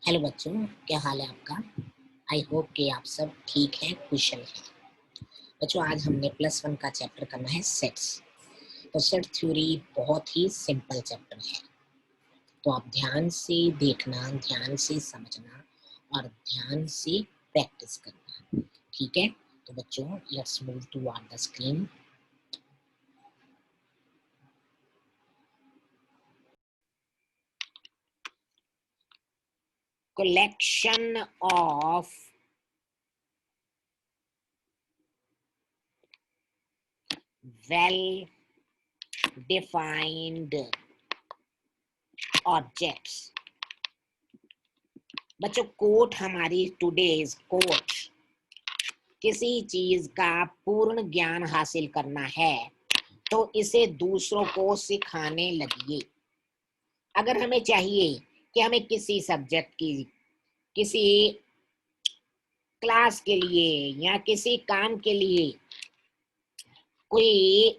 Hello बच्चों, क्या हाल है आपका। आई होप कि आप सब ठीक हैं, कुशल हैं। बच्चों, आज हमने +1 का चैप्टर करना है सेट्स। तो सेट थ्योरी बहुत ही सिंपल चैप्टर है, तो आप ध्यान से देखना, ध्यान से समझना और ध्यान से प्रैक्टिस करना। ठीक है, तो बच्चों let's move toward the screen. collection of well defined objects। बच्चों, कोट हमारी टुडेज कोट, किसी चीज का पूर्ण ज्ञान हासिल करना है तो इसे दूसरों को सिखाने लगिए। अगर हमें चाहिए कि हमें किसी सब्जेक्ट की, किसी क्लास के लिए या किसी काम के लिए कोई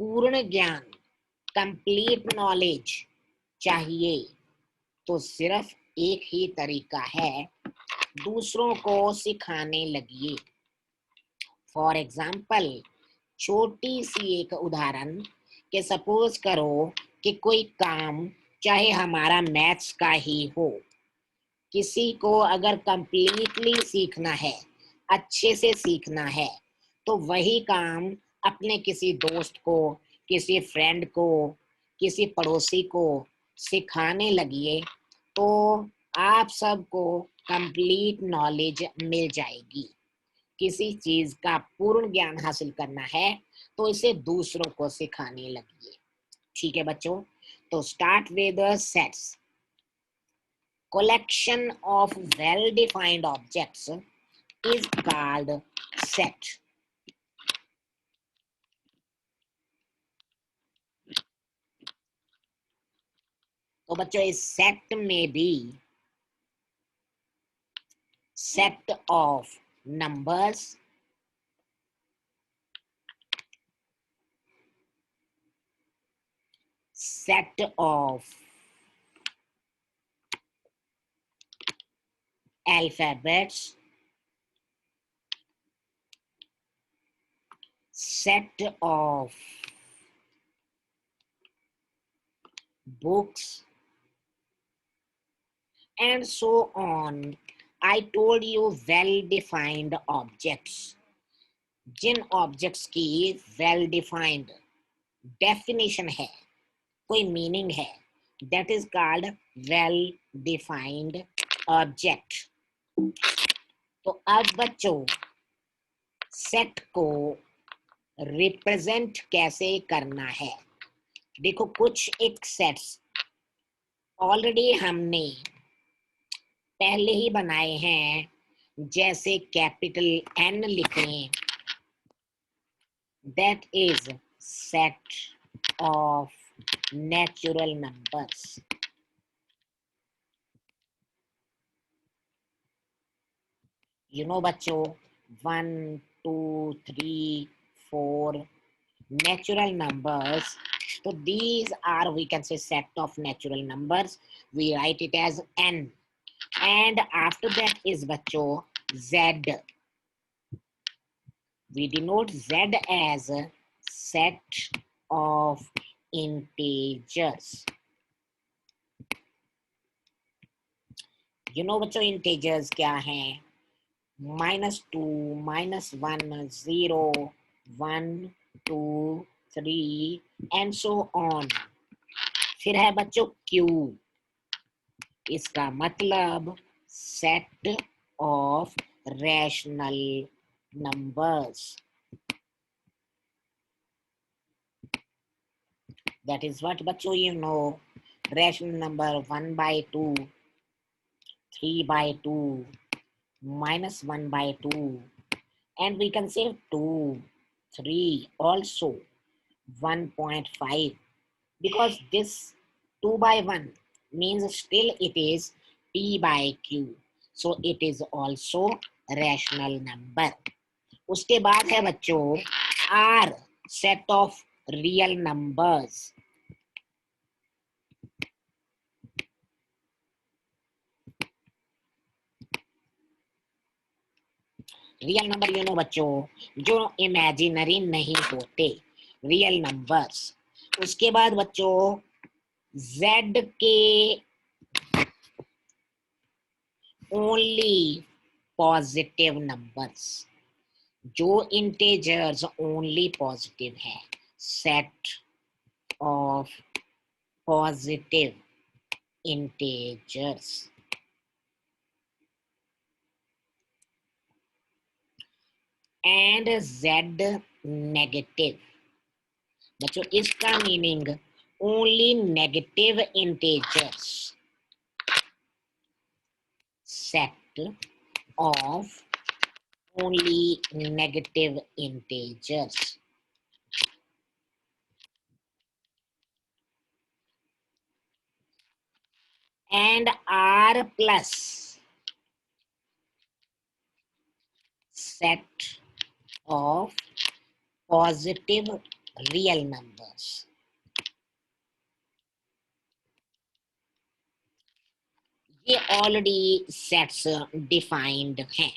पूर्ण ज्ञान, कंप्लीट नॉलेज चाहिए, तो सिर्फ एक ही तरीका है, दूसरों को सिखाने लगिए। फॉर एग्जाम्पल, छोटी सी एक उदाहरण कि सपोज करो कि कोई काम चाहे हमारा मैथ्स का ही हो, किसी को अगर कंप्लीटली सीखना है, अच्छे से सीखना है, तो वही काम अपने किसी दोस्त को, किसी फ्रेंड को, किसी पड़ोसी को सिखाने लगिए, तो आप सबको कंप्लीट नॉलेज मिल जाएगी। किसी चीज का पूर्ण ज्ञान हासिल करना है तो इसे दूसरों को सिखाने लगिए। ठीक है बच्चों, तो start with sets. collection of well defined objects is called set। तो बच्चों, इस सेट में भी set of numbers, set of alphabets, set of books, and so on। I told you well defined objects। जिन ऑब्जेक्ट्स की well defined definition है, कोई meaning है, that is called well defined object. तो अब बच्चों, सेट को रिप्रेजेंट कैसे करना है। देखो, कुछ एक सेट्स ऑलरेडी हमने पहले ही बनाए हैं, जैसे कैपिटल N लिखें, that is set of natural numbers. बच्चों, 1 2 3 4 natural numbers, so these are, we can say, set of natural numbers. We write it as N, and after that is बच्चों Z। We denote Z as a set of integers। बच्चों, integers क्या हैं? -2, -1, 0, 1, 2, 3 and so on। फिर है बच्चों Q, इसका मतलब set of rational numbers. That is what बच्चों, rational number 1/2, 3/2, -1/2, and we can say 2, 3, also 1.5, because this 2/1 means still it is p/q, so it is also rational number। उसके बाद है बच्चों R, set of real numbers। Real number you know बच्चों जो imaginary नहीं होते, real numbers. उसके बाद बच्चों z के ओनली पॉजिटिव नंबर्स, जो इंटेजर्स ओनली पॉजिटिव है, set of positive integers. And z negative बच्चों, इसका meaning only negative integers, set of only negative integers। And r plus set of positive real numbers। ये already sets defined हैं।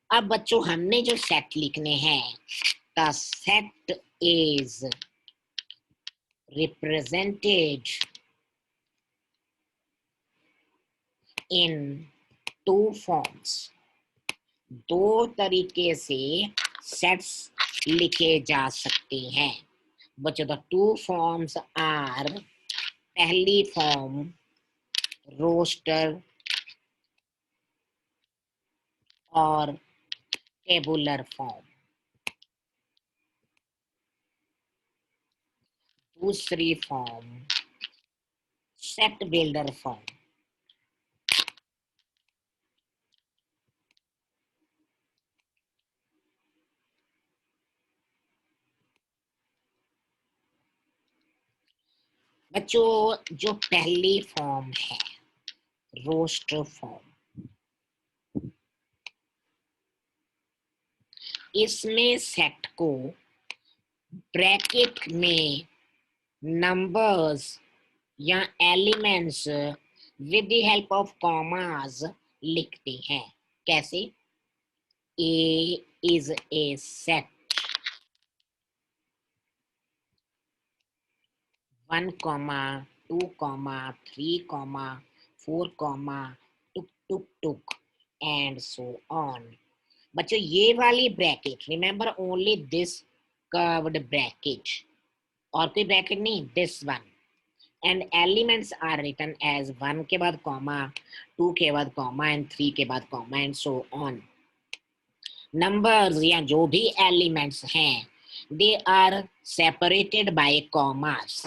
अब बच्चों हमने जो सेट लिखने हैं, the set is represented in two forms. दो तरीके से सेट्स लिखे जा सकते हैं बच्चों। द टू फॉर्म्स आर, पहली फॉर्म रोस्टर और टेबुलर फॉर्म, दूसरी फॉर्म सेट बिल्डर फॉर्म। बच्चों जो पहली फॉर्म है रोस्टर फॉर्म, इसमें सेट को ब्रैकेट में नंबर्स या elements with the help of commas लिखते हैं। कैसे? ए इज ए सेट 1, 2, 3, 4, टुक टुक टुक एंड सो ऑन। बच्चों ये वाली bracket, remember only this curved bracket, और कोई ब्रैकेट नहीं, this one. And elements are written as 1 के बाद कॉमा, 2 के बाद कॉमा एंड 3 के बाद comma and so on. Numbers या जो भी एलिमेंट्स हैं, they are separated by commas.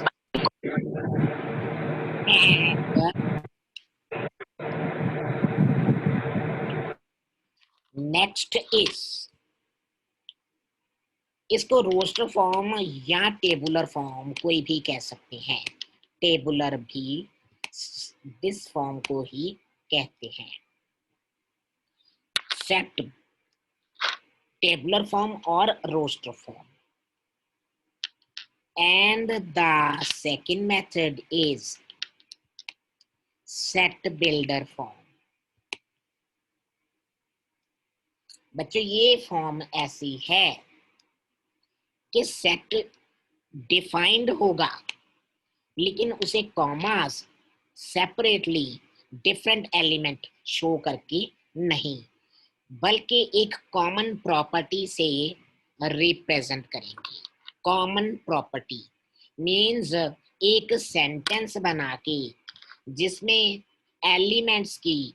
Next is, इसको रोस्टर फॉर्म या टेबुलर फॉर्म कोई भी कह सकते हैं। टेबुलर भी दिस फॉर्म को ही कहते हैं। सेट, टेबुलर फॉर्म और roster form. And the second method is set builder form. बच्चों ये फॉर्म ऐसी है कि सेट डिफाइंड होगा, लेकिन उसे commas separately different element show करके नहीं, बल्कि एक कॉमन प्रॉपर्टी से रिप्रेजेंट करेंगे। कॉमन प्रॉपर्टी मीन्स एक सेंटेंस बना के जिसमें एलिमेंट्स की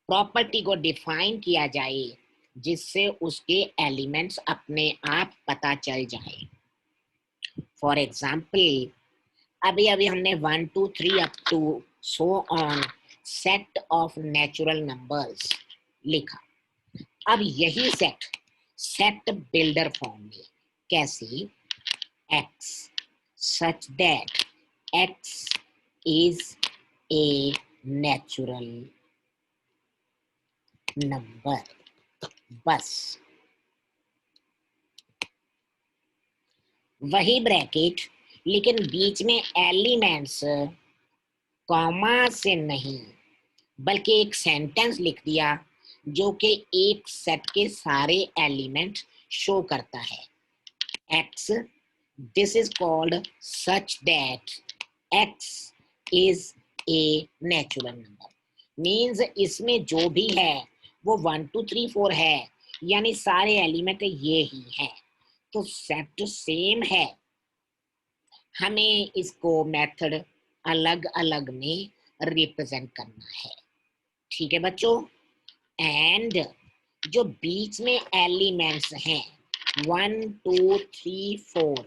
प्रॉपर्टी को डिफाइन किया जाए, जिससे उसके एलिमेंट्स अपने आप पता चल जाए। फॉर एग्जाम्पल, अभी अभी हमने 1, 2, 3 up to so on set of natural numbers लिखा। अब यही सेट सेट बिल्डर फॉर्म में कैसे? x such that x is a natural number। बस वही ब्रैकेट, लेकिन बीच में एलिमेंट्स कॉमा से नहीं, बल्कि एक सेंटेंस लिख दिया जो कि एक सेट के सारे एलिमेंट शो करता है। x, this is called such that x is a natural number, means इसमें जो भी है वो 1 2 3 4 है, यानी सारे एलिमेंट ये ही है। तो सेट सेम है, हमें इसको मेथड अलग अलग में रिप्रेजेंट करना है। ठीक है बच्चों। एंड जो बीच में एलिमेंट्स हैं 1 2 3 4,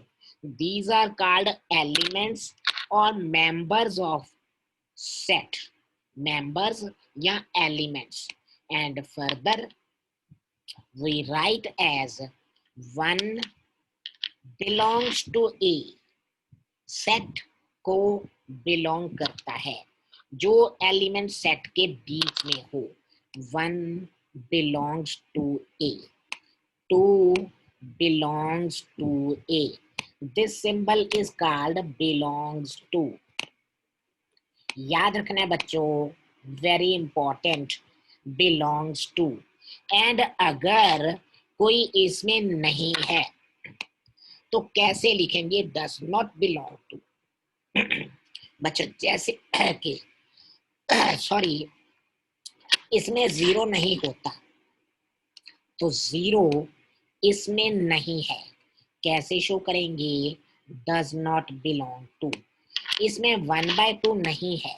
these are called elements or members of set, members या elements, and further we write as 1 belongs to a, set को बिलोंग करता है, जो एलिमेंट सेट के बीच में हो। 1 belongs to a, 2 belongs to a, this symbol is called belongs to। याद रखना है बच्चों, very important, belongs to। And अगर कोई इसमें नहीं है तो कैसे लिखेंगे, does not belong to। बच्चों जैसे कि सॉरी इसमें 0 नहीं होता, तो 0 इसमें नहीं है, कैसे शो करेंगे, does not belong to। इसमें 1/2 नहीं है,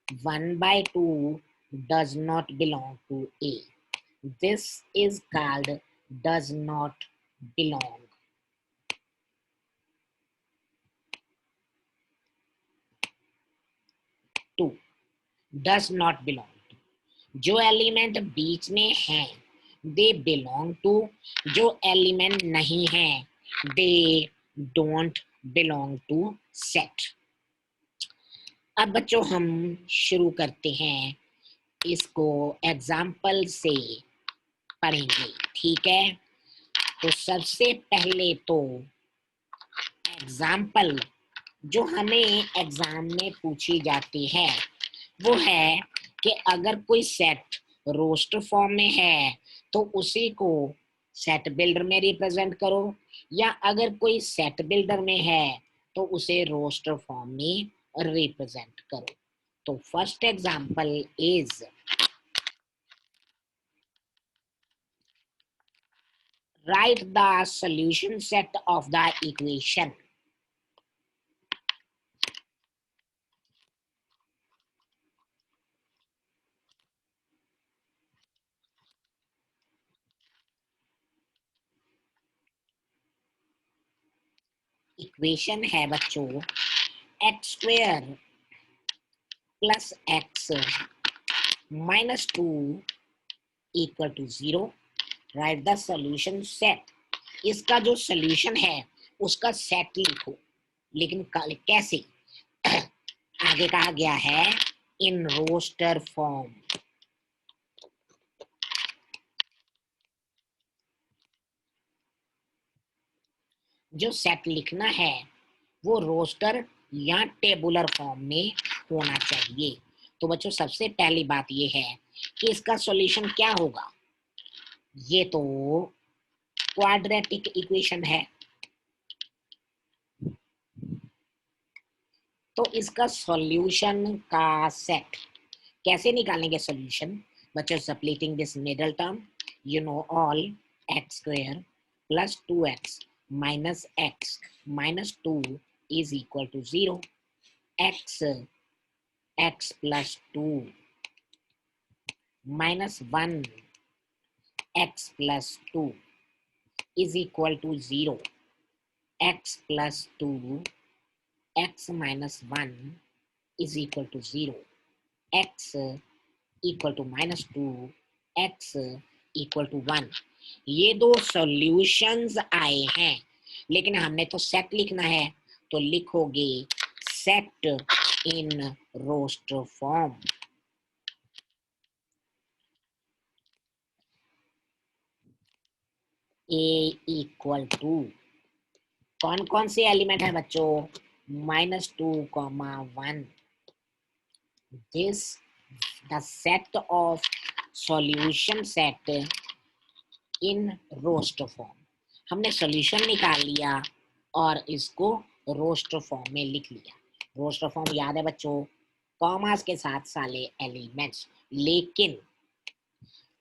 1/2 does not belong to a, this is called does not belong। 2 does not belong to, जो एलिमेंट बीच में हैं दे बिलोंग टू, जो एलिमेंट नहीं है they don't belong to set. अब बच्चों हम शुरू करते हैं, इसको एग्जाम्पल से पढ़ेंगे। ठीक है, तो सबसे पहले तो एग्जाम्पल जो हमें एग्जाम में पूछी जाती है वो है कि अगर कोई सेट रोस्टर फॉर्म में है तो उसी को सेट बिल्डर में रिप्रेजेंट करो, या अगर कोई सेट बिल्डर में है तो उसे रोस्टर फॉर्म में रिप्रेजेंट करो। तो first example is write the solution set of the equation. Equation है बच्चों X square plus X minus 2 equal to 0। Write the solution set, इसका जो सॉल्यूशन है उसका सेट लिखो, लेकिन कैसे, आगे कहा गया है इन रोस्टर फॉर्म। जो सेट लिखना है वो रोस्टर या टेबुलर फॉर्म में होना चाहिए। तो बच्चों सबसे पहली बात ये है कि इसका सॉल्यूशन क्या होगा, ये तो क्वाड्रेटिक इक्वेशन है, तो इसका सॉल्यूशन का सेट कैसे निकालेंगे सॉल्यूशन बच्चों, splitting this middle term, you know all x square plus 2x minus x minus 2 is equal to 0। x plus 2 minus 1 x plus 2 is equal to 0। x plus 2 x minus 1 is equal to 0। x equal to minus 2 x equal to 1। ये दो solutions आए हैं, लेकिन हमने तो set लिखना है, तो लिखोगे set in roster form. A equal to कौन कौन से एलिमेंट है बच्चों, -2, 1, this the set of solution set in roster form. हमने सॉल्यूशन निकाल लिया और इसको रोस्ट फॉर्म में लिख लिया। रोस्ट फॉर्म याद है बच्चों, कॉमास के साथ सारे एलिमेंट्स। लेकिन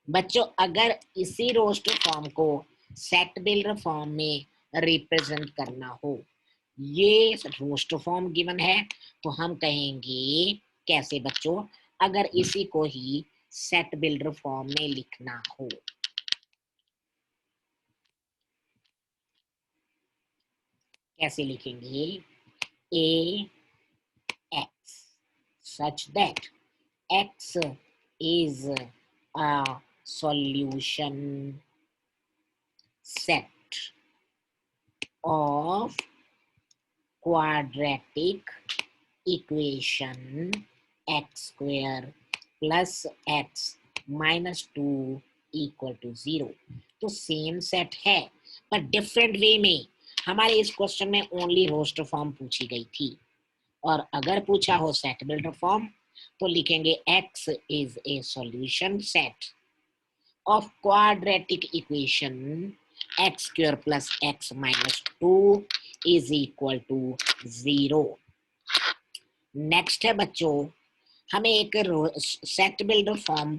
बच्चों अगर इसी रोस्ट फॉर्म को सेट बिल्डर फॉर्म में रिप्रेजेंट करना हो, ये रोस्ट फॉर्म गिवन है, तो हम कहेंगे कैसे बच्चों, अगर इसी को ही सेट बिल्डर फॉर्म में लिखना हो, कैसे लिखेंगे? ए x such that x is a solution set of quadratic equation x square plus x minus 2 equal to 0। तो सेम सेट है पर डिफरेंट वे में। हमारे इस क्वेश्चन में ओनली रोस्ट फॉर्म पूछी गई थी, और अगर पूछा हो सेट बिल्डर फॉर्म तो लिखेंगे x is a solution set of quadratic equation x square plus x minus 2 is equal to 0। Next है बच्चों, हमें एक सेट बिल्डर फॉर्म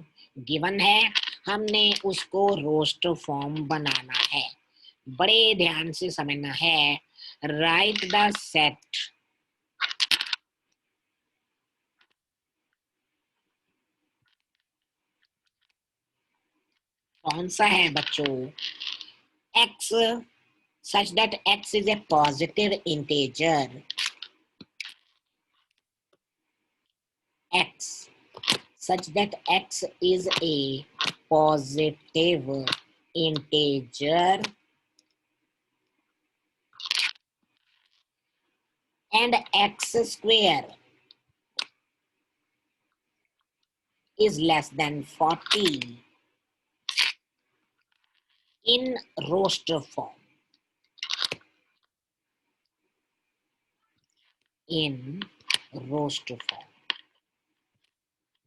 गिवन है, हमने उसको रोस्ट फॉर्म बनाना है। बड़े ध्यान से समझना है। राइट द सेट कौन सा है बच्चों? x such that x is a positive integer, x such that x is a positive integer and x square is less than 40 in roast form, in roast form।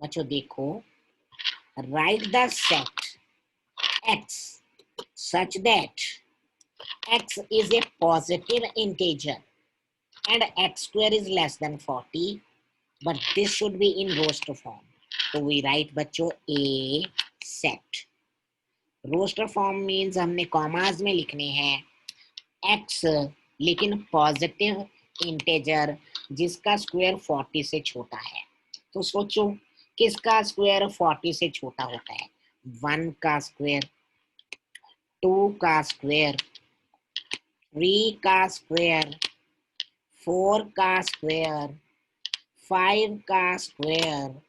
बच्चों देखो, write the set x such that x is a positive integer and x square is less than 40, but this should be in roast form। So we write बच्चों a set। Roster form means हमने commas में लिखने हैं x, लेकिन positive integer जिसका square 40 से छोटा है। तो सोचो किसका स्क्वायर 40 से छोटा होता है? 1 का स्क्वायर, 2 का स्क्वायर, 3 का स्क्वायर, 4 का स्क्वायर, 5 का स्क्वायर,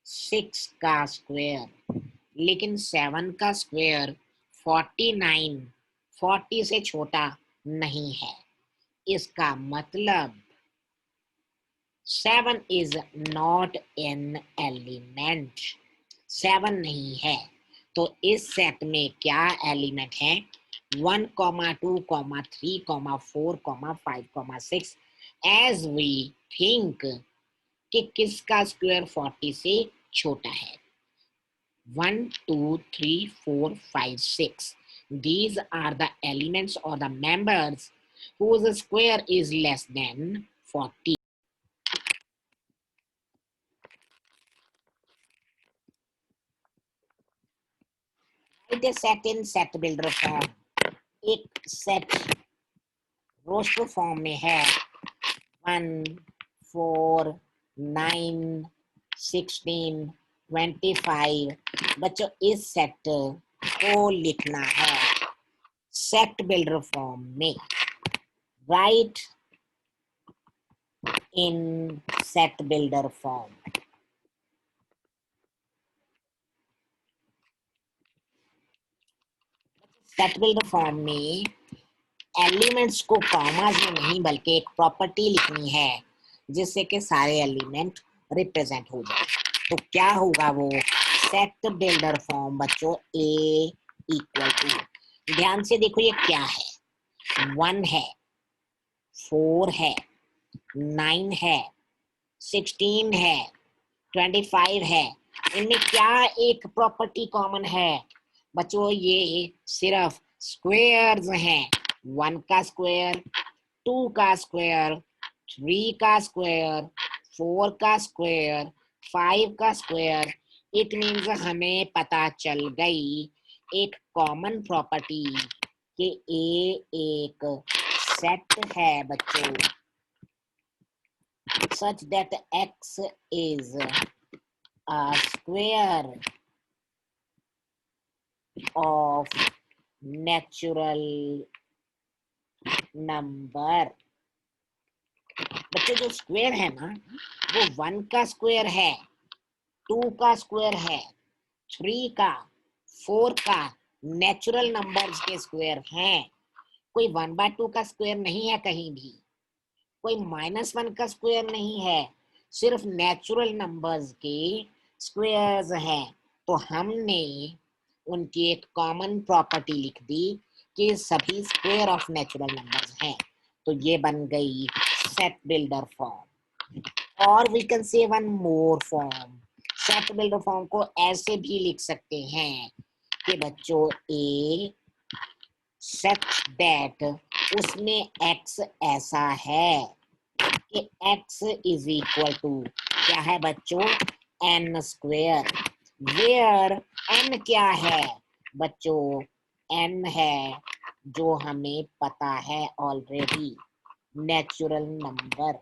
6 का स्क्वायर। लेकिन 7 का स्क्वायर 49 40 से छोटा नहीं है। इसका मतलब 7 is not an element, 7 नहीं है। तो इस सेट में क्या एलिमेंट है? 1, 2, 3, 4, 5, 6 एज वी थिंक कि किसका स्क्वायर 40 से छोटा है? 1, 2, 3, 4, 5, 6। These are the elements or the members whose square is less than 40. Write a set in set builder form। एक सेट रोस्ट फॉर्म में है 1, 4, 9, 16, 25। बच्चों इस सेट को लिखना है सेट बिल्डर फॉर्म में। राइट इन set builder form. Set builder form में एलिमेंट्स को कॉमास में नहीं बल्कि एक प्रॉपर्टी लिखनी है जिससे कि सारे एलिमेंट रिप्रेजेंट हो जाए। तो क्या होगा वो सेट बिल्डर फॉर्म बच्चों? ए इक्वल टू, ध्यान से देखो ये क्या है, 1 है, 4 है, 9 है, 16 है, 25 है, इनमें क्या एक प्रॉपर्टी कॉमन है बच्चों? ये सिर्फ स्क्वायर्स हैं। 1 का स्क्वायर, 2 का स्क्वायर, 3 का स्क्वायर, 4 का स्क्वायर, 5 का स्क्वायर। इट मीन्स हमें पता चल गई एक कॉमन प्रॉपर्टी कि ए एक सेट है बच्चों, such that x is a square of natural number। बच्चों जो स्क्वायर है ना वो 1 का स्क्वायर है, 2 का स्क्वायर है, 3 का, 4 का, नेचुरल नंबर्स के स्क्वायर हैं। कोई 1/2 का स्क्वायर नहीं है कहीं भी, कोई -1 का स्क्वायर नहीं है, सिर्फ नेचुरल नंबर्स के स्क्वायर्स हैं। तो हमने उनकी एक कॉमन प्रॉपर्टी लिख दी कि सभी स्क्वायर ऑफ नेचुरल नंबर्स हैं। तो ये बन गई सेट बिल्डर फॉर्म। और we can say one more form. Set builder form को ऐसे भी लिख सकते हैं कि बच्चों ए सच दैट उसमें x ऐसा है कि x इज इक्वल टू क्या है बच्चों? n square. वेयर n क्या है बच्चों? n है जो हमें पता है ऑलरेडी, नेचुरल नंबर।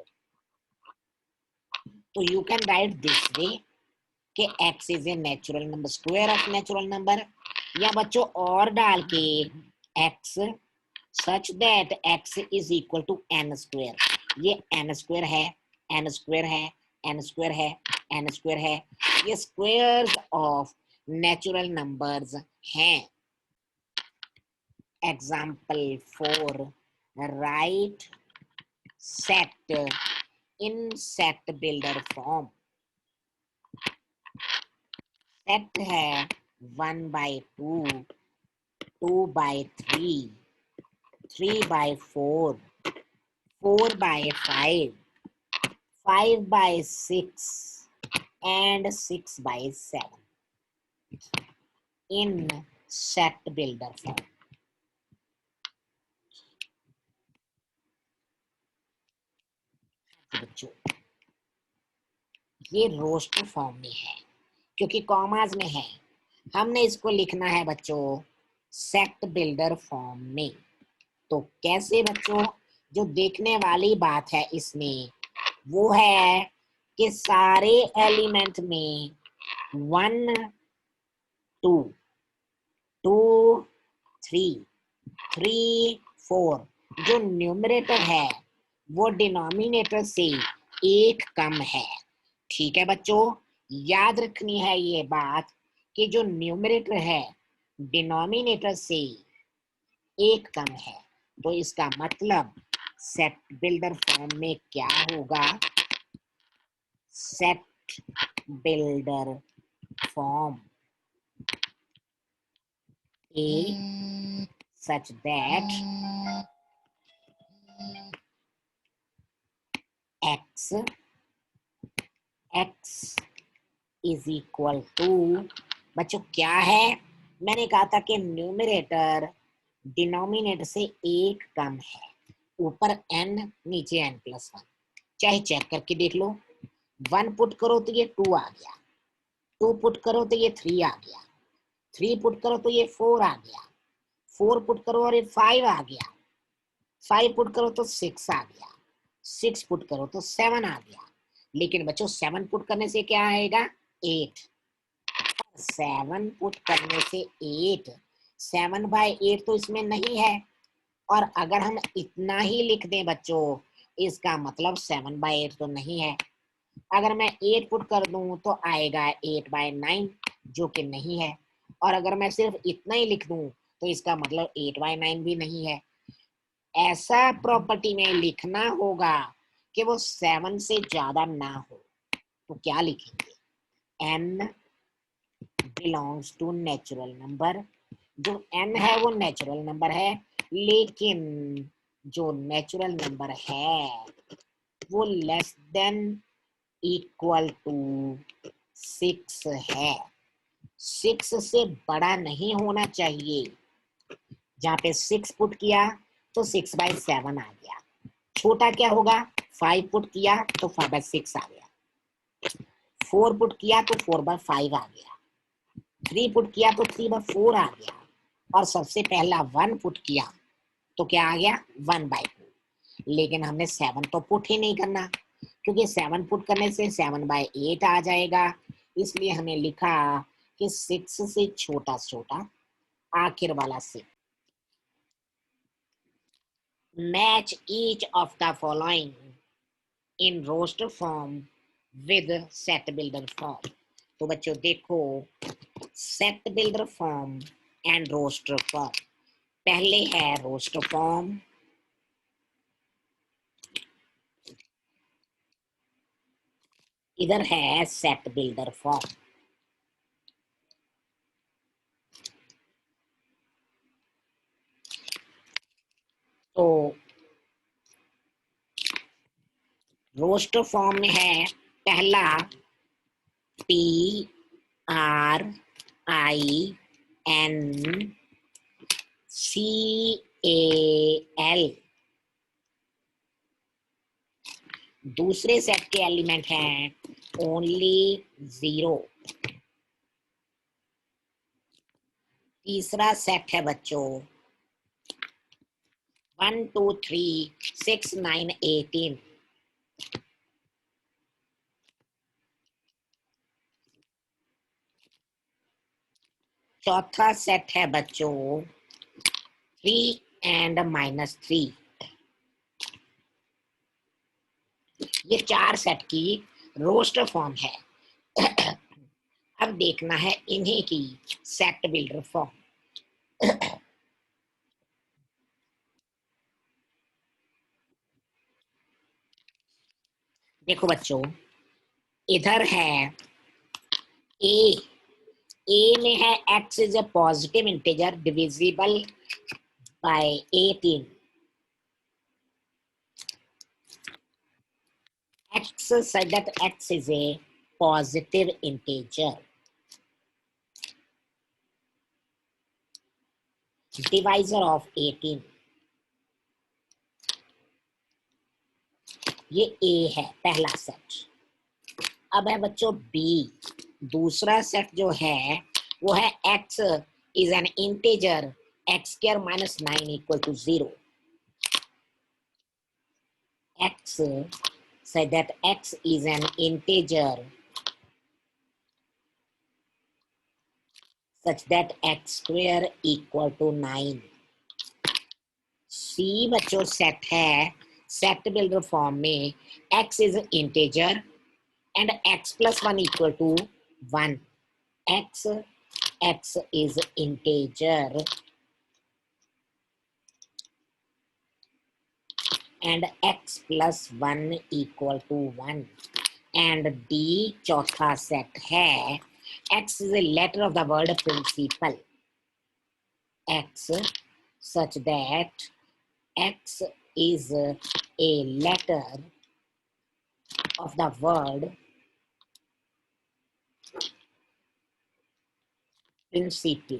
तो you can write this way कि x is a natural number, square of natural number. या बच्चों और डाल के x such that x is equal to n square. ये n स्क्वायर है, n स्क्वायर है, n स्क्वायर है, n स्क्वायर है, ये स्क्वायर्स ऑफ नेचुरल नंबर्स हैं। एग्जाम्पल 4, write set in set builder form. Set है 1/2, 2/3, 3/4, 4/5, 5/6 and 6/7 in set builder form। बच्चों ये रोस्टर फॉर्म में है क्योंकि कॉमास में है, हमने इसको लिखना है बच्चों सेट बिल्डर फॉर्म में। तो कैसे बच्चों? जो देखने वाली बात है इसमें वो है कि सारे एलिमेंट में 1, 2, 2, 3, 3, 4 जो न्यूमरेटर है वो डिनोमिनेटर से एक कम है। ठीक है बच्चों, याद रखनी है ये बात कि जो न्यूमरेटर है डिनोमिनेटर से एक कम है। तो इसका मतलब सेट बिल्डर फॉर्म में क्या होगा? Set builder form A such that x is equal to बच्चों क्या है? मैंने कहा था कि न्यूमरेटर डिनोमिनेटर से एक कम है, ऊपर n नीचे n+1। चाहे चेक करके देख लो, 1 पुट करो तो ये 2 आ गया, 2 पुट करो तो ये 3 आ गया, 3 पुट करो तो ये 4 आ गया, 4 पुट करो और ये 5 आ गया, 5 पुट करो तो 6 आ गया, 6 पुट करो तो 7 आ गया। लेकिन बच्चों 7 पुट करने से क्या आएगा? 8। 7 पुट करने से 8, 7/8 तो इसमें नहीं है। और अगर हम इतना ही लिख दें बच्चों इसका मतलब 7/8 तो नहीं है। अगर मैं 8 पुट कर दूं तो आएगा 8/9 जो कि नहीं है। और अगर मैं सिर्फ इतना ही लिख दूं तो इसका मतलब 8/9 भी नहीं है। ऐसा प्रॉपर्टी में लिखना होगा कि वो 7 से ज्यादा ना हो। तो क्या लिखेंगे? n belongs to natural number. जो n है वो नेचुरल नंबर है, लेकिन जो नेचुरल नंबर है वो लेस देन इक्वल टू 6 है, 6 से बड़ा नहीं होना चाहिए। जहाँ पे 6 पुट किया तो 6/7 आ गया। छोटा क्या होगा, 5 पुट किया तो 5/6 आ गया, 4 पुट किया तो 4/5 आ गया, 3 पुट किया तो 3/4 आ गया, और सबसे पहला 1 पुट किया तो क्या आ गया, 1/2। लेकिन हमने 7 तो पुट ही नहीं करना, क्योंकि 7 पुट करने से 7/8 आ जाएगा। इसलिए हमने लिखा कि 6 से छोटा छोटा आखिर वाला 6। Match each of the following in roster form with set builder form. तो बच्चों देखो, set builder form and roster form. पहले है रोस्टर फॉर्म, इधर है सेट बिल्डर फॉर्म। तो रोस्टर फॉर्म में है पहला PRINCAL। दूसरे सेट के एलिमेंट हैं ओनली 0। तीसरा सेट है बच्चों 1 2 3 6 9 18। चौथा सेट है बच्चों 3 and -3। ये 4 सेट की रोस्टर फॉर्म है। अब देखना है इन्हीं की सेट बिल्डर फॉर्म। देखो बच्चों, इधर है ए। ए में है x is A positive integer divisible by 18। x said that x is a positive integer divisor of 18। ये a है पहला सेट। अब है बच्चों b। दूसरा सेट जो है वो है x is an integer x square minus 9 equal to 0। x said that x is an integer such that x square equal to 9। C बच्चों सेट है, सेट बिल्डर फॉर्म में x is an integer and x plus 1 equal to 1। x is integer and x plus 1 equal to 1। and D चौथा set है x is a letter of the word principal। x such that x is a letter of the word principal।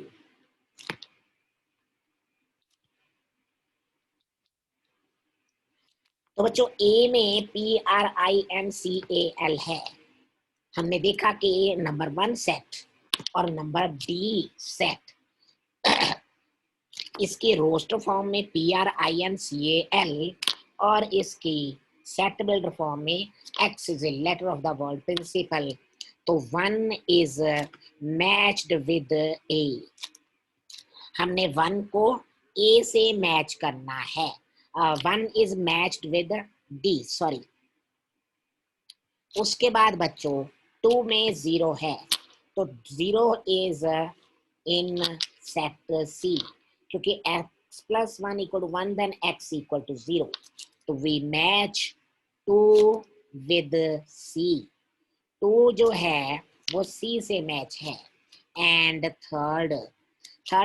तो बच्चों ए में PRINCAL है। हमने देखा कि number 1 set और नंबर डी सेट इसकी रोस्टर फॉर्म में PRINCAL और इसकी सेट बिल्डर फॉर्म में x is a letter of the word principal. तो 1 इज मैच्ड विद ए। हमने 1 को ए से मैच करना है। 1 is matched with D, sorry. उसके बाद बच्चों 2 में 0 है, तो 0 इज इन सेट सी, क्योंकि x plus 1 equal to 1 then x equal to 0। तो we match 2 with C। 2 जो है वो C से मैच है। एंड थर्ड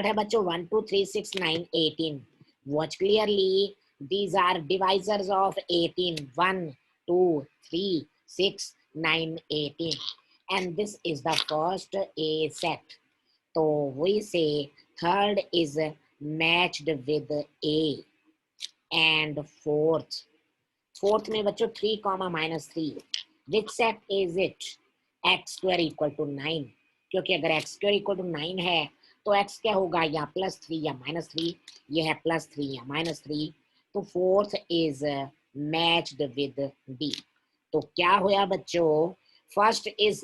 है बच्चों 1 2 3 6 9 18। Watch clearly, these are divisors of 18। 1 2 3 6 9 18। and this is the first A set. So we say third is matched with A and fourth में बच्चों 3 comma minus 3 which set is it? X square equal to 9 क्योंकि अगर x square equal to 9 है तो x क्या होगा या +3 या -3 ये है +3 या -3 तो fourth is matched with D तो क्या होया बच्चों first is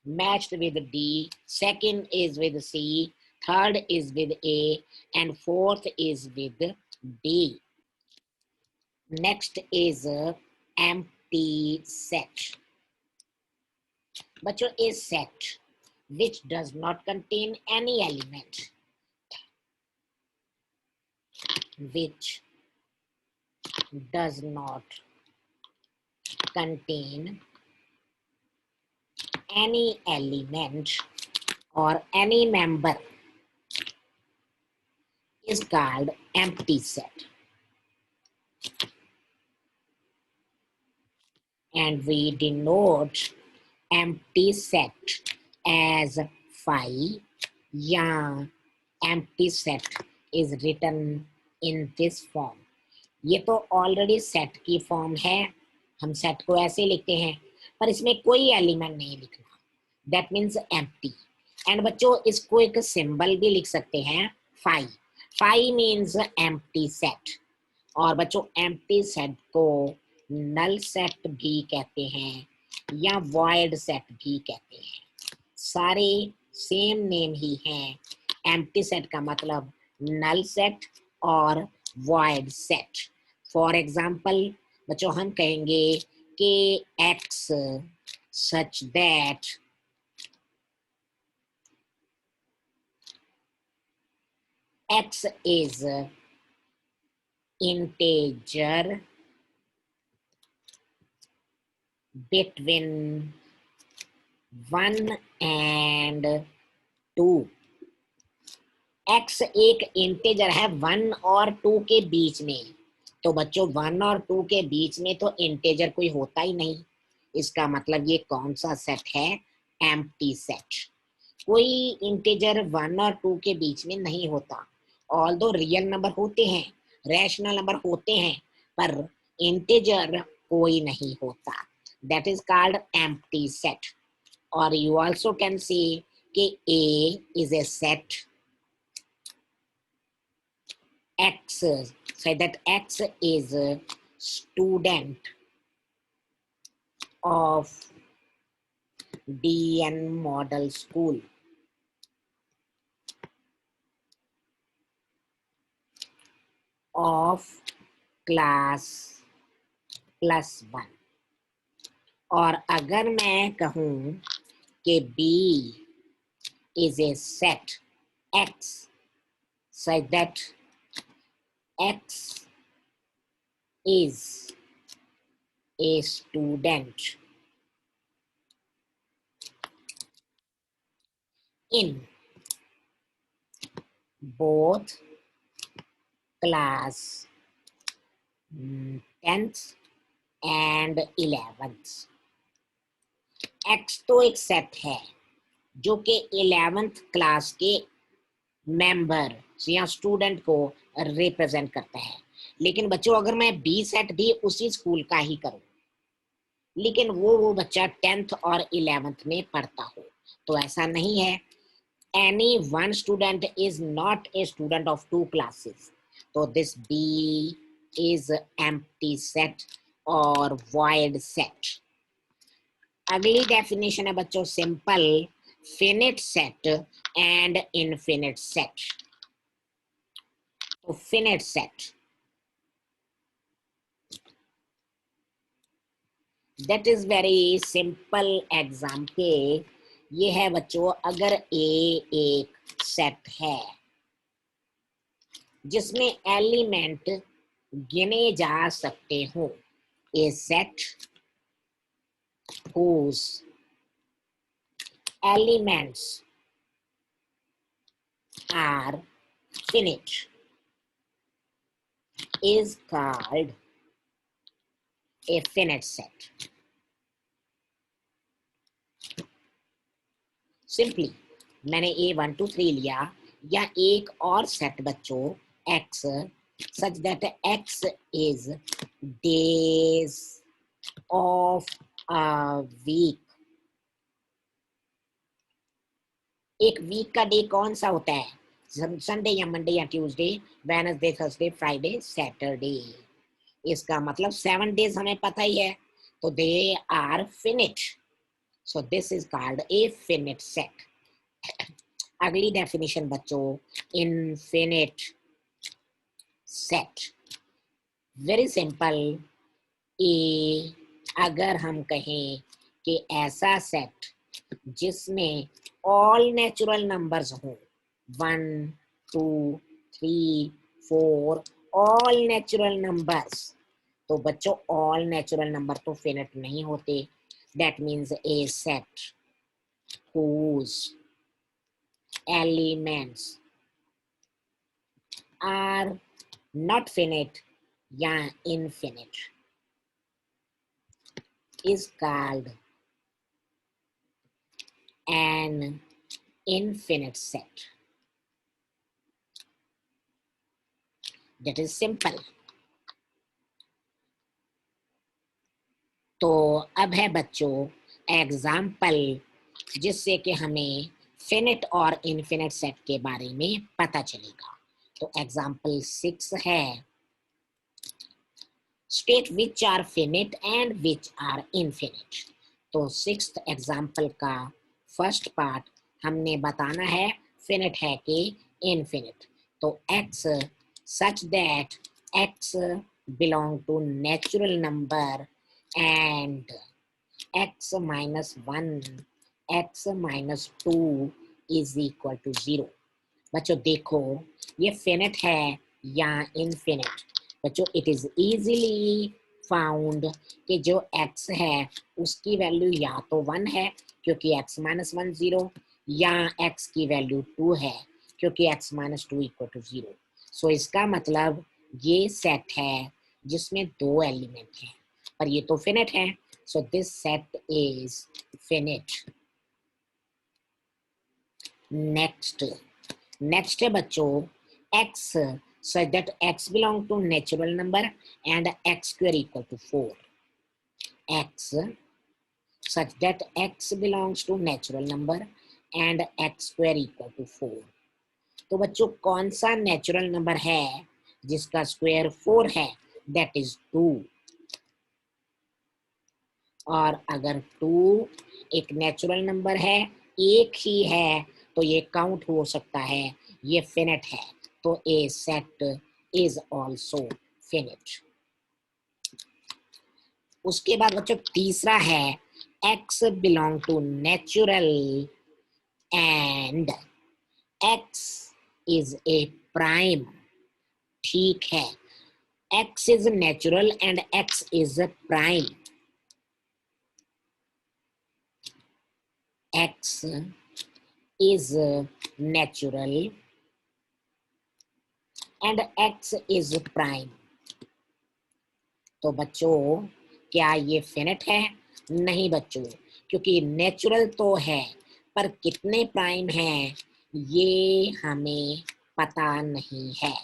matched with D, second is with C, third is with A, and fourth is with D. Next is empty set. बच्चों a set which does not contain any element, which does not contain any element or any member is called empty set. And we denote empty set as phi या empty set is written in this form. ये तो already set की form है हम set को ऐसे लिखते हैं पर इसमें कोई एलिमेंट नहीं लिखना दैट मीन्स एम्प्टी एंड बच्चों इसको एक सिंबल भी लिख सकते हैं phi phi means empty set और बच्चों एम्प्टी सेट को नल सेट भी कहते हैं या वॉइड सेट भी कहते हैं सारे सेम नेम ही हैं एम्प्टी सेट का मतलब नल सेट और वॉइड सेट फॉर एग्जाम्पल बच्चों हम कहेंगे कि x such that x is integer between 1 and 2 x एक इंटेजर है 1 और 2 के बीच में तो बच्चों 1 और 2 के बीच में तो इंटेजर कोई होता ही नहीं इसका मतलब ये कौन सा सेट है एम्प्टी सेट कोई इंटेजर 1 और 2 के बीच में नहीं होता ऑल्दो रियल नंबर होते हैं रैशनल नंबर होते हैं पर इंटेजर कोई नहीं होता that is called empty set और यू आल्सो कैन सी कि A is a set X say that X is a student of DN model school of class +1 और अगर मैं कहूं कि B is a set X say that X is a student in both class 10th and 11th X तो एक set है जो कि 11th क्लास के मेंबर या स्टूडेंट को रिप्रेजेंट करता है लेकिन बच्चों अगर मैं बी सेट भी उसी स्कूल का ही करूं लेकिन वो बच्चा 10th और 11th में पढ़ता हो तो ऐसा नहीं है any one student is not a student of two classes so this B is empty set or void set अगली डेफिनेशन है बच्चों simple finite set and infinite set तो finite set that is very simple example ये है बच्चों अगर A एक set है जिसमें एलिमेंट गिने जा सकते हो A set whose elements are finite is called a finite set simply मैंने A1 2 3 लिया, या एक और सेट बच्चों x such that x is days of a week। एक वीक का डे कौन सा होता है? संडे या मंडे या Tuesday, Wednesday, Thursday, Friday, Saturday. इसका मतलब 7 डेज हमें पता ही है, तो they are finite. So this is called a finite set. अगली डेफिनेशन बच्चों, इनफिनिट सेट। Very simple. ए अगर हम कहें कि ऐसा सेट जिसमें ऑल नेचुरल नंबर्स हों, 1 2 3 4, ऑल नेचुरल नंबर्स, तो बच्चों ऑल नेचुरल नंबर तो फिनिट नहीं होते। That means A set whose elements are not finite या infinite is called an infinite set। That is simple। तो अब है बच्चों एग्जाम्पल, जिससे कि हमें फिनिट और इनफिनिट सेट के बारे में पता चलेगा। तो एग्जाम्पल 6 है, state which are finite and which are infinite. तो 6th एग्जाम्पल का फर्स्ट पार्ट हमने बताना है फिनिट है कि इनफिनिट। तो x such that x belong to natural number and x minus 1 x minus 2 is equal to 0। बच्चों देखो ये फिनिट है या इनफिनिट। बच्चों इट इज इजीली फाउंड कि जो x है उसकी वैल्यू या तो 1 है क्योंकि x माइनस 1 0, या x की वैल्यू 2 है क्योंकि x माइनस 2 इक्वल टू 0। सो इसका मतलब ये सेट है जिसमें 2 एलिमेंट हैं, पर ये तो फिनिट है। So this set is finite. Next है बच्चों x such that x belong to natural number and x square equal to 4। x such that x belongs to natural number and x square equal to 4। तो बच्चों कौन सा natural number है जिसका square 4 है? That is 2। और अगर 2 एक नेचुरल नंबर है, एक ही है, तो ये काउंट हो सकता है, ये फिनिट है। तो a set is also finite. उसके बाद बच्चों तीसरा है x belong to natural and x is a prime. ठीक है, x is natural and x is prime. x is natural and x is prime। तो बच्चों क्या ये फिनिट है? नहीं बच्चों, क्योंकि नेचुरल तो है पर कितने प्राइम हैं ये हमें पता नहीं है।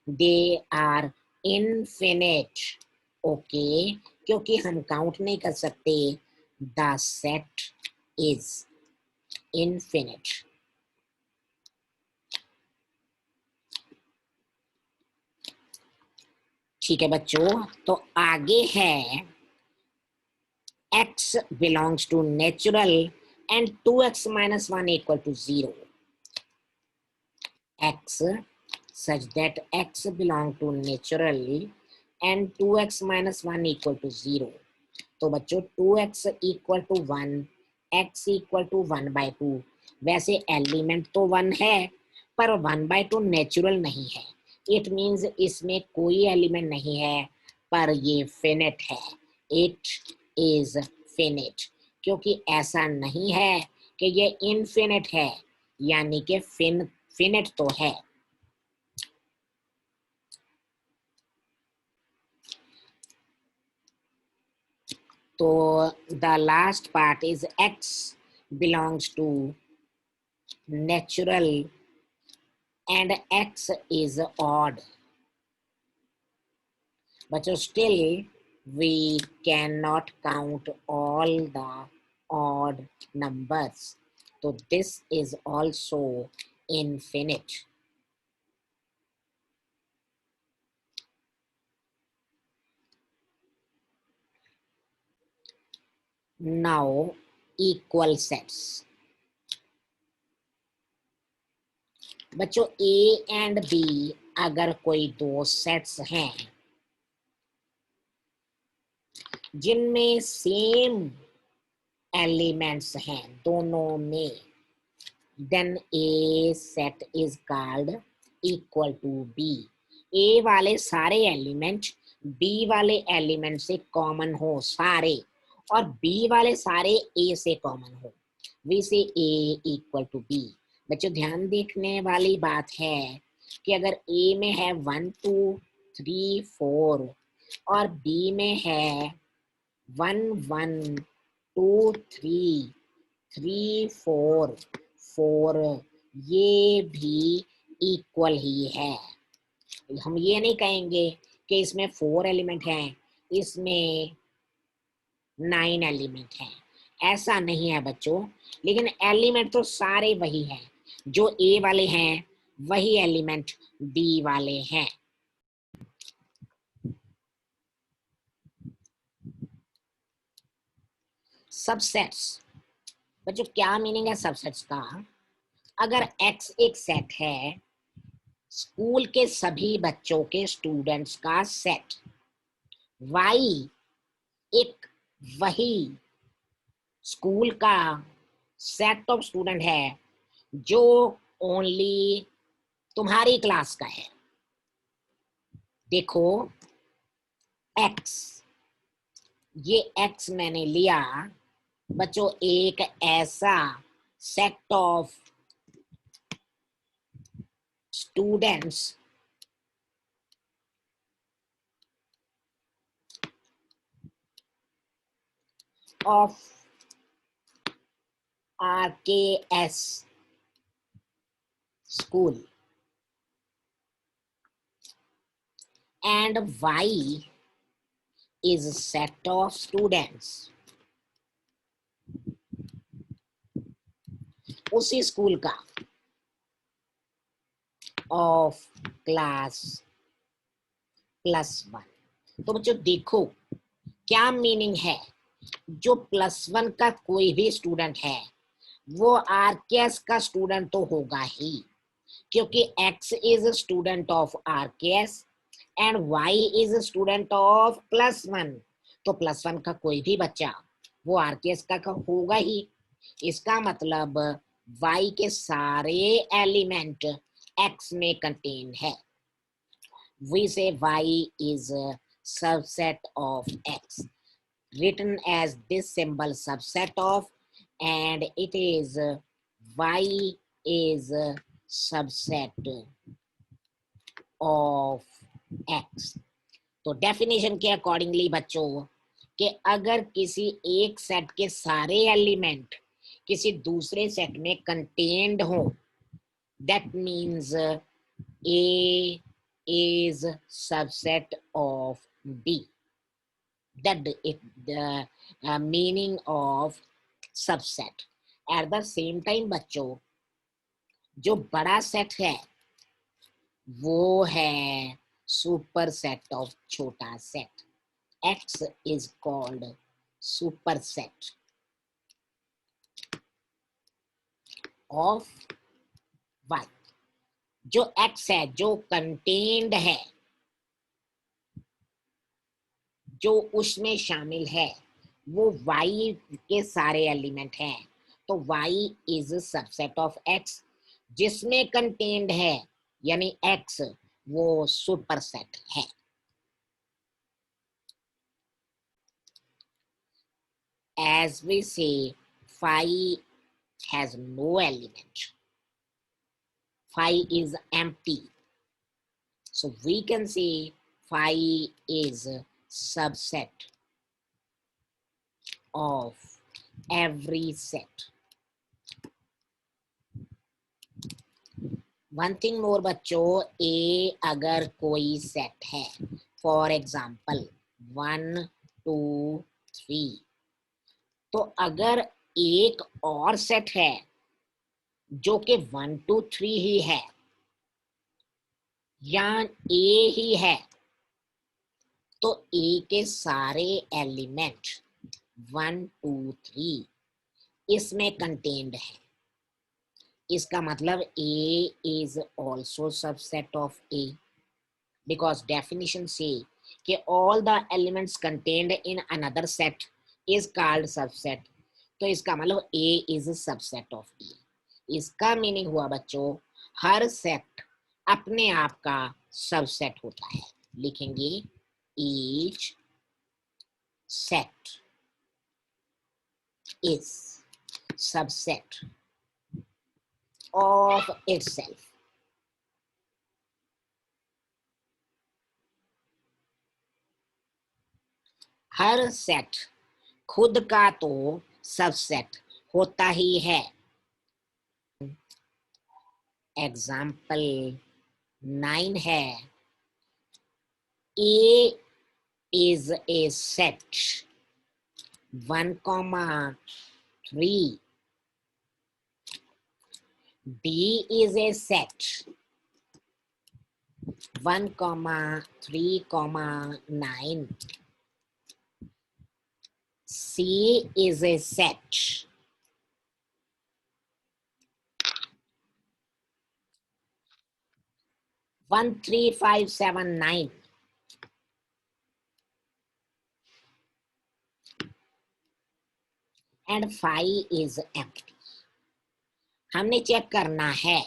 They are infinite. ओके, क्योंकि हम काउंट नहीं कर सकते। The set is infinite. ठीक है बच्चों, तो आगे है x belongs to natural and 2x minus 1 equal to 0। x such that x belong to natural and 2x minus 1 equal to 0। तो बच्चों 2x equal to 1, x equal to 1 by 2। वैसे element तो 1 है पर 1 by 2 नेचुरल नहीं है। It means इसमें कोई एलिमेंट नहीं है, पर ये फिनिट है। इट इज फिनिट, क्योंकि ऐसा नहीं है कि ये इनफिनिट है, यानी कि फिनिट तो है। तो the last part is x belongs to natural and x is odd, but still we cannot count all the odd numbers. So this is also infinite. Now equal sets. बच्चों ए and B अगर कोई दो sets हैं जिनमें same elements हैं दोनों में, then A set is called equal to B. A वाले सारे एलिमेंट बी वाले एलिमेंट से कॉमन हो सारे, और बी वाले सारे ए से कॉमन हो, वी से ए इक्वल टू बी। बच्चों ध्यान देखने वाली बात है कि अगर ए में है 1 2 3 4 और बी में है 1 1 2 3 3 4 4, ये भी इक्वल ही है। हम ये नहीं कहेंगे कि इसमें 4 एलिमेंट हैं, इसमें 9 एलिमेंट हैं, ऐसा नहीं है बच्चों। लेकिन एलिमेंट तो सारे वही हैं, जो ए वाले हैं वही एलिमेंट बी वाले हैं। सबसेट्स। बच्चों क्या मीनिंग है सबसेट्स का? अगर x एक सेट है, स्कूल के सभी बच्चों के स्टूडेंट्स का सेट, y एक वही स्कूल का सेट ऑफ स्टूडेंट है जो ओनली तुम्हारी क्लास का है। देखो x, ये x मैंने लिया बच्चों एक ऐसा set of students of RKS school, and y is a set of students उसी स्कूल का ऑफ क्लास +1। तो बच्चों देखो क्या मीनिंग है, जो +1 का कोई भी स्टूडेंट है वो आरकेएस का स्टूडेंट तो होगा ही, क्योंकि x is student of RKS and y is student of +1। तो +1 का कोई भी बच्चा वो आरकेएस का होगा ही। इसका मतलब y के सारे एलिमेंट x में कंटेन है। We say y is a subset of x, written as this symbol subset of, and it is y is a subset of x। तो डेफिनेशन के अकॉर्डिंगली बच्चों कि अगर किसी एक सेट के सारे एलिमेंट किसी दूसरे सेट में कंटेन्ड हो, that means A is subset of B. That is the meaning of subset। At the same time बच्चों जो बड़ा सेट है वो है सुपर सेट ऑफ छोटा set. X is called super set of Y। जो X है जो कंटेन्ड है, जो उसमें शामिल है वो y के सारे एलिमेंट हैं। तो y is subset of x, जिसमें कंटेन्ड है यानी x वो सुपर सेट है। As we say, phi has no element, phi is empty, so we can say phi is a subset of every set one thing more बच्चों, ए अगर कोई set है, for example 1 2 3, तो अगर एक और सेट है जो कि 1 2 3 ही है या ए ही है, तो ए के सारे एलिमेंट 1 2 3 इसमें कंटेन्ड है। इसका मतलब A is also subset of A, because definition से कि all the elements contained in another set is called subset, तो इसका मतलब A is a subset of E। इसका मीनिंग हुआ बच्चों, हर सेट अपने आप का सबसेट होता है। लिखेंगे each set is subset of itself। Her set खुद का तो सबसेट होता ही है। एग्जाम्पल 9 है, A is a set 1 3, B is a set 1 3 9, C is a set 1 3 5 7 9, and 5 is empty। हमने चेक करना है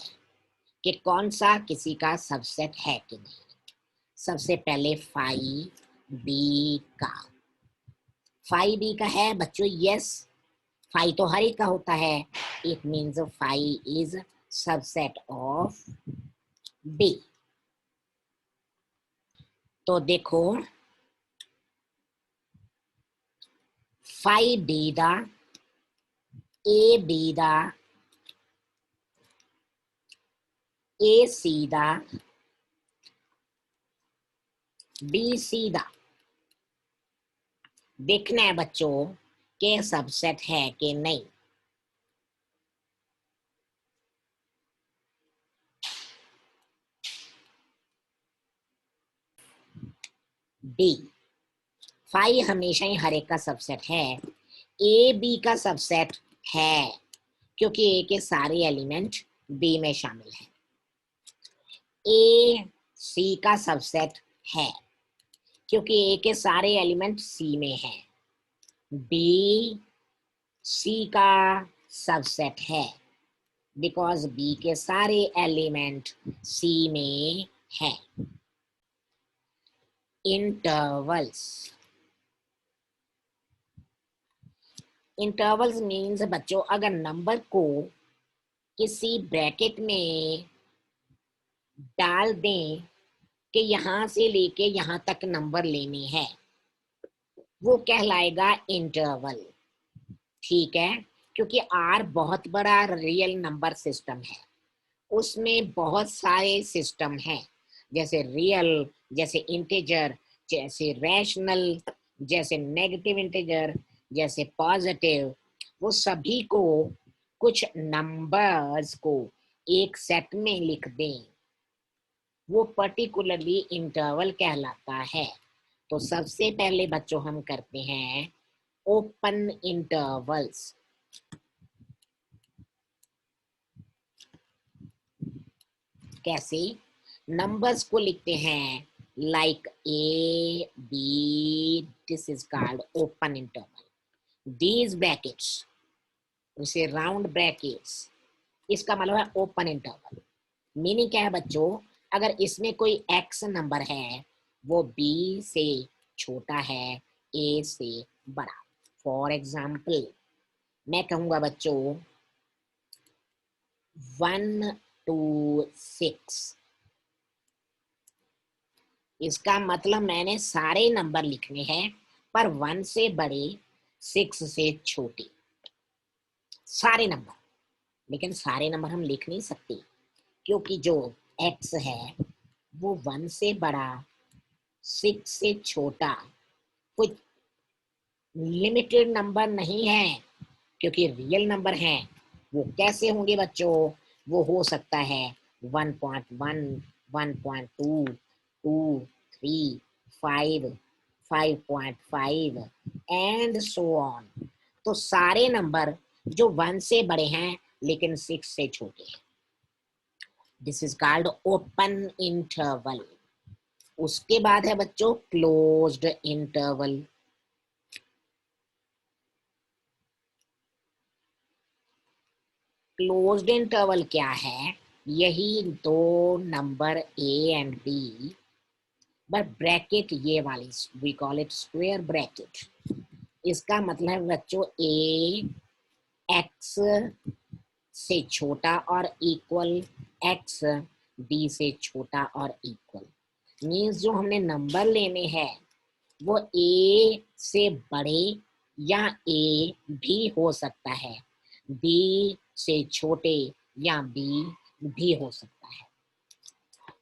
कि कौन सा किसी का सबसेट है कि नहीं। सबसे पहले 5 बी का, 5 बी का है बच्चों, यस 5 तो हर एक का होता है। It means 5 is subset of B. तो देखो 5 बी दा, ए बी दा, ए सी दा, बी सी दा। देखना है बच्चों के सबसेट है कि नहीं। बी 5 हमेशा ही हर एक का सबसेट है। ए बी का सबसेट है क्योंकि ए के सारे एलिमेंट बी में शामिल हैं। ए सी का सबसेट है क्योंकि ए के सारे एलिमेंट सी में हैं। बी सी का सबसेट है बिकॉज बी के सारे एलिमेंट सी में हैं। इंटरवल्स, इंटरवल्स मीन्स बच्चों अगर नंबर को किसी ब्रैकेट में डाल दें कि यहां से लेके यहां तक नंबर लेने हैं, वो कहलाएगा इंटरवल। ठीक है, क्योंकि आर बहुत बड़ा रियल नंबर सिस्टम है, उसमें बहुत सारे सिस्टम हैं, जैसे रियल, जैसे इंटीजर, जैसे रैशनल, जैसे नेगेटिव इंटीजर, जैसे पॉजिटिव। वो सभी को कुछ नंबर्स को एक सेट में लिख दें, वो पर्टिकुलरली इंटरवल कहलाता है। तो सबसे पहले बच्चों हम करते हैं ओपन इंटरवल्स। कैसे? नंबर्स को लिखते हैं like A B, this is called open interval. These brackets, उसे राउंड ब्रैकेट्स, इसका मतलब है ओपन इंटरवल। मीनिंग क्या है बच्चों? अगर इसमें कोई एक्स नंबर है वो बी से छोटा है ए से बड़ा। फॉर एग्जाम्पल मैं कहूंगा बच्चों 1 2 6, इसका मतलब मैंने सारे नंबर लिखने हैं पर 1 से बड़े 6 से छोटे सारे नंबर। लेकिन सारे नंबर हम लिख नहीं सकते क्योंकि जो x है वो 1 से बड़ा 6 से छोटा कोई लिमिटेड नंबर नहीं है, क्योंकि रियल नंबर हैं। वो कैसे होंगे बच्चों? वो हो सकता है 1.1, 1.2, 2, 3, 5, 5.5 एंड सो ऑन। तो सारे नंबर जो 1 से बड़े हैं लेकिन 6 से छोटे हैं, this is called open interval. उसके बाद है बच्चों क्लोज्ड इंटरवल। क्लोज्ड इंटरवल क्या है? यही दो number A and B, but bracket ये वाली, we call it square bracket. इसका मतलब है बच्चों ए एक्स से छोटा और इक्वल एक्स बी से छोटा और इक्वल। मीन्स जो हमने नंबर लेने हैं वो ए से बड़े या ए भी हो सकता है, बी से छोटे या बी भी हो सकता है।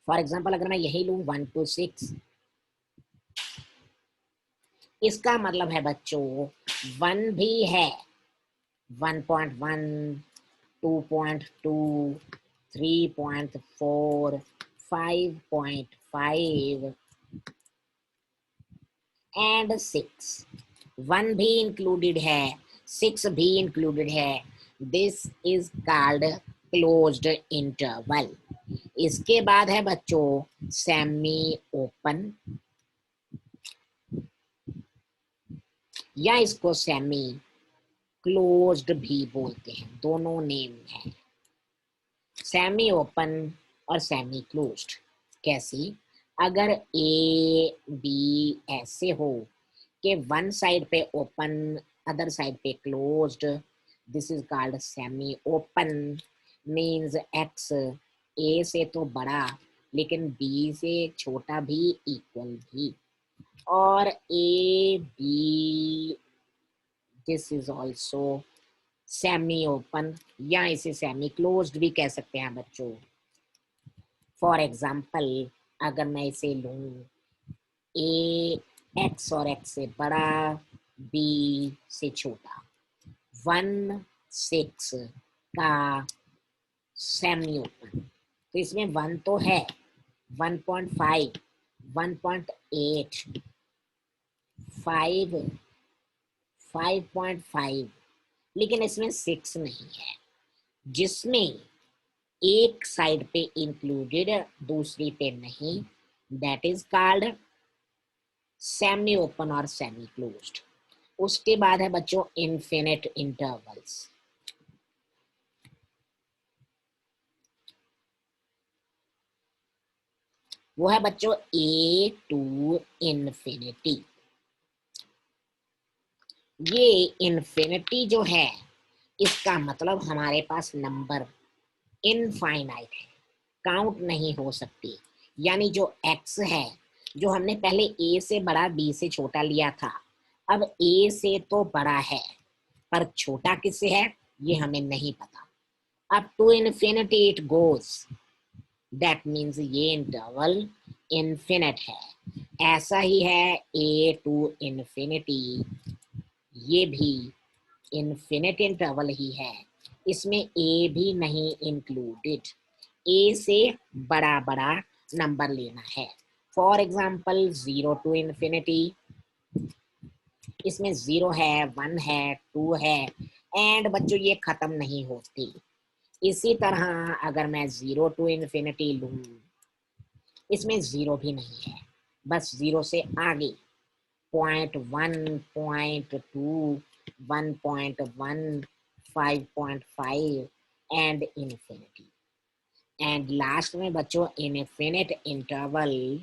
फॉर एग्जाम्पल अगर मैं यही लूं 1 to 6, इसका मतलब है बच्चों 1 भी है, 1.1, 2.2, 3.4, 5.5 एंड 6। 1 भी इंक्लूडेड है, 6 भी इंक्लूडेड है। This is called closed interval. इसके बाद है बच्चों सेमी ओपन, या इसको सेमी क्लोज्ड भी बोलते हैं, दोनों नेम है, सेमी ओपन और सेमी क्लोज्ड। कैसी? अगर ए बी ऐसे हो कि वन साइड पे ओपन, अदर साइड पे closed, this is called semi open. Means x a से तो बड़ा लेकिन बी से छोटा भी, इक्वल भी, और A B, this is also semi open, या इसे सेमी क्लोज्ड भी कह सकते हैं बच्चों। फॉर एग्जाम्पल अगर मैं इसे लूं ए एक्स और एक्स से बड़ा, बी से छोटा, 1, 6 का सेमी ओपन, तो इसमें 1 तो है, 1.5, 1.8, 5, 5.5, लेकिन इसमें 6 नहीं है, जिसमें एक साइड पे इंक्लूडेड दूसरी पे नहीं, that is called semi open और सेमी क्लोज्ड। उसके बाद है बच्चों इनफिनिट इंटरवल्स। वो है बच्चों ए टू इन्फिनिटी। ये इन्फिनिटी जो है इसका मतलब हमारे पास नंबर इनफाइनाइट है, काउंट नहीं हो सकती। यानी जो एक्स है, जो हमने पहले ए से बड़ा बी से छोटा लिया था, अब ए से तो बड़ा है पर छोटा किससे है ये हमें नहीं पता। अब to infinity it goes, that means ये इंटरवल इन्फिनिट है। ऐसा ही है ए टू इन्फिनिटी, ये भी इन्फिनिट इंटरवल ही है, इसमें ए भी नहीं इंक्लूडेड। ए से बड़ा बड़ा नंबर लेना है। फॉर एग्जाम्पल 0 टू इन्फिनिटी, इसमें 0 है, 1 है, 2 है, एंड बच्चों ये खत्म नहीं होती। इसी तरह अगर मैं 0 टू इन्फिनिटी लूं, इसमें 0 भी नहीं है, बस 0 से आगे 0.1, 0.2, 1.1, 5.5 एंड इन्फिनिटी। एंड लास्ट में बच्चों इनफिनिट इंटरवल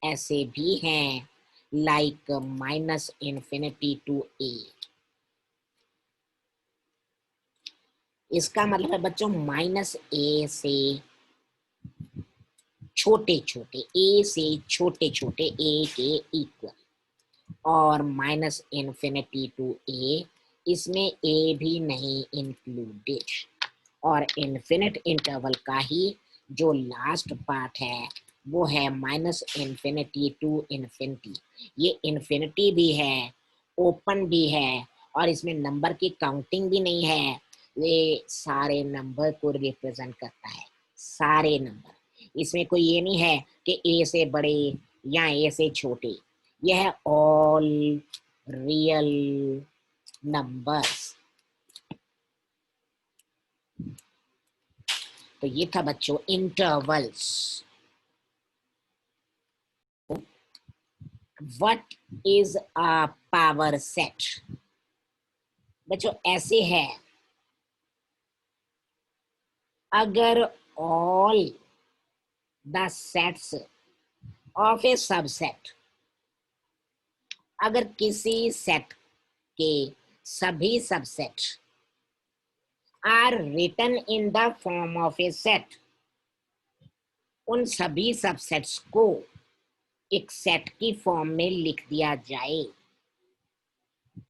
ऐसे भी हैं, लाइक माइनस इन्फिनिटी टू ए। इसका मतलब है बच्चों माइनस ए से छोटे छोटे, ए से छोटे छोटे ए के इक्वल, और माइनस इन्फिनिटी टू ए, इसमें ए भी नहीं इंक्लूडेड, और इन्फिनिट इंटरवल का ही जो लास्ट पार्ट है वो है माइनस इन्फिनिटी टू इन्फिनिटी। ये इन्फिनिटी भी है, ओपन भी है, और इसमें नंबर की काउंटिंग भी नहीं है। ये सारे नंबर को रिप्रेजेंट करता है, सारे नंबर। इसमें कोई ये नहीं है कि ए से बड़े या ए से छोटे। यह है ऑल रियल नंबर्स। तो ये था बच्चों intervals. What is a power set? बच्चों ऐसे है, अगर all the sets of a subset, अगर किसी सेट के सभी subset are written in the form of a set, उन सभी सबसेट्स को एक सेट की फॉर्म में लिख दिया जाए,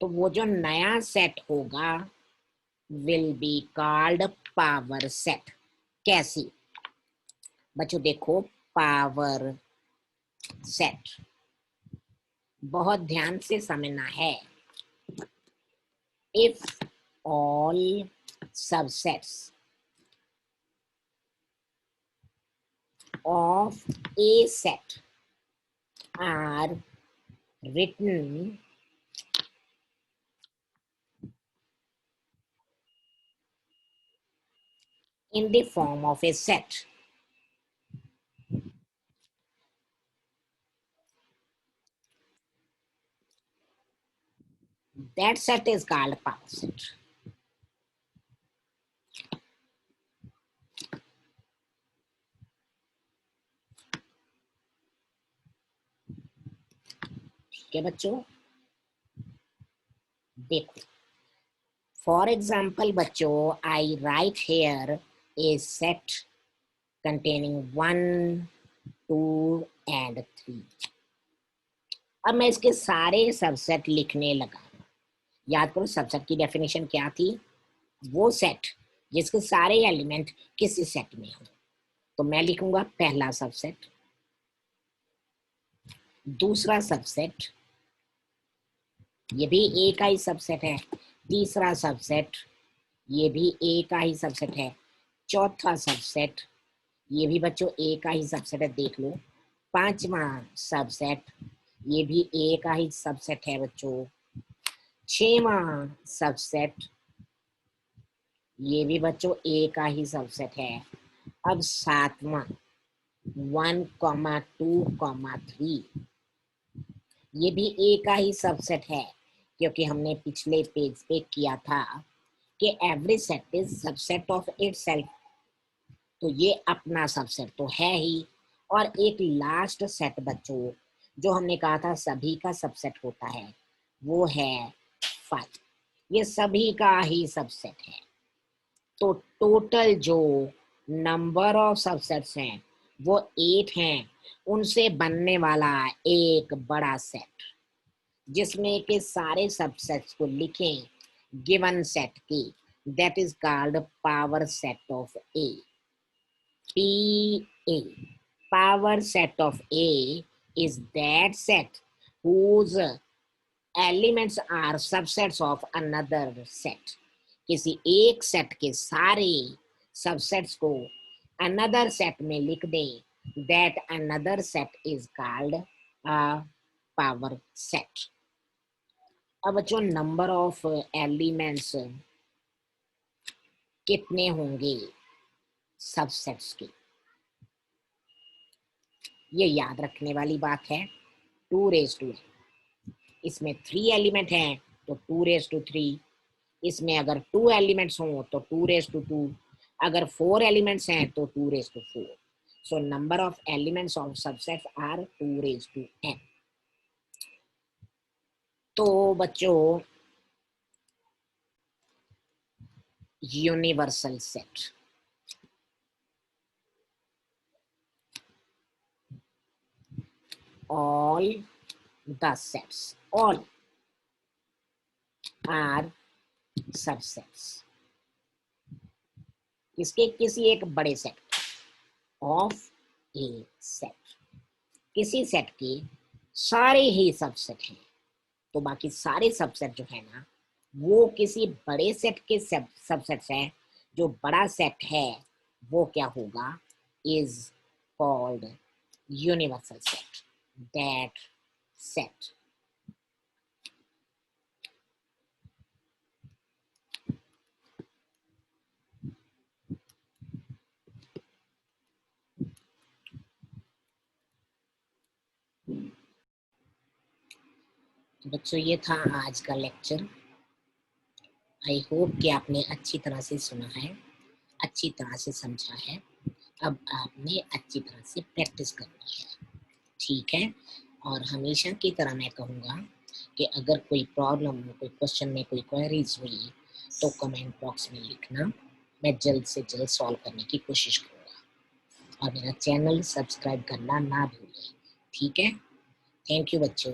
तो वो जो नया सेट होगा will be called power set. कैसी? बच्चों देखो, पावर सेट बहुत ध्यान से समझना है। If all subsets of a set are written in the form of a set, that set is called power set. ठीक है बच्चों, देखो फॉर एग्जाम्पल बच्चों, आई right hair A set containing 1, 2 and 3। अब मैं इसके सारे सबसेट लिखने लगा। याद करो सबसेट की डेफिनेशन क्या थी? वो सेट जिसके सारे एलिमेंट किसी सेट में हो। तो मैं लिखूंगा पहला सबसेट, दूसरा सबसेट, ये भी ए का ही सबसेट है, तीसरा सबसेट, ये भी ए का ही सबसेट है, चौथा सबसेट, ये भी बच्चों ए का ही सबसेट है, देख लो। पांचवा सबसेट, ये भी ए का ही सबसेट है बच्चों। छठवां सबसेट, ये भी बच्चों ए का ही सबसेट है। अब सातवां 1,2,3, ये भी ए का ही सबसेट है, क्योंकि हमने पिछले पेज पे किया था कि every set is subset of itself. तो ये अपना सबसेट तो है ही। और एक लास्ट सेट बच्चों जो हमने कहा था सभी का सबसेट होता है, वो है 5। ये सभी का ही सबसेट है। तो टोटल जो नंबर ऑफ सबसेट्स हैं वो 8 हैं। उनसे बनने वाला एक बड़ा सेट जिसमें के सारे सबसेट्स को लिखें गिवन सेट की, that is called power set of A, PA। Power set of A is that set whose elements are subsets of another set। किसी एक सेट के सारे सबसेट्स को another set में लिख दें, that another set is called a power set। अब बच्चों नंबर ऑफ एलिमेंट्स कितने होंगे सबसेट्स के, ये याद रखने वाली बात है। 2 इसमें 3 एलिमेंट हैं तो 2 3। इसमें अगर 2 एलिमेंट्स हों तो 2 अगर 4 एलिमेंट्स हैं तो 2 so number of elements of subsets are 2 तो बच्चों universal set, all the sets, all are subsets। इसके किसी एक बड़े सेट, ऑफ ए सेट, किसी सेट के सारे ही सबसेट हैं, तो बाकी सारे सबसेट जो है ना वो किसी बड़े सेट के सबसेट्स हैं। जो बड़ा सेट है वो क्या होगा, is called universal set, that set. बच्चों ये था आज का लेक्चर। आई होप कि आपने अच्छी तरह से सुना है, अच्छी तरह से समझा है। अब आपने अच्छी तरह से प्रैक्टिस करनी है, ठीक है। और हमेशा की तरह मैं कहूँगा कि अगर कोई प्रॉब्लम, कोई क्वेश्चन में कोई क्वेरीज हुई तो कमेंट बॉक्स में लिखना, मैं जल्द से जल्द सॉल्व करने की कोशिश करूँगा। और मेरा चैनल सब्सक्राइब करना ना भूलें, ठीक है। थैंक यू बच्चों।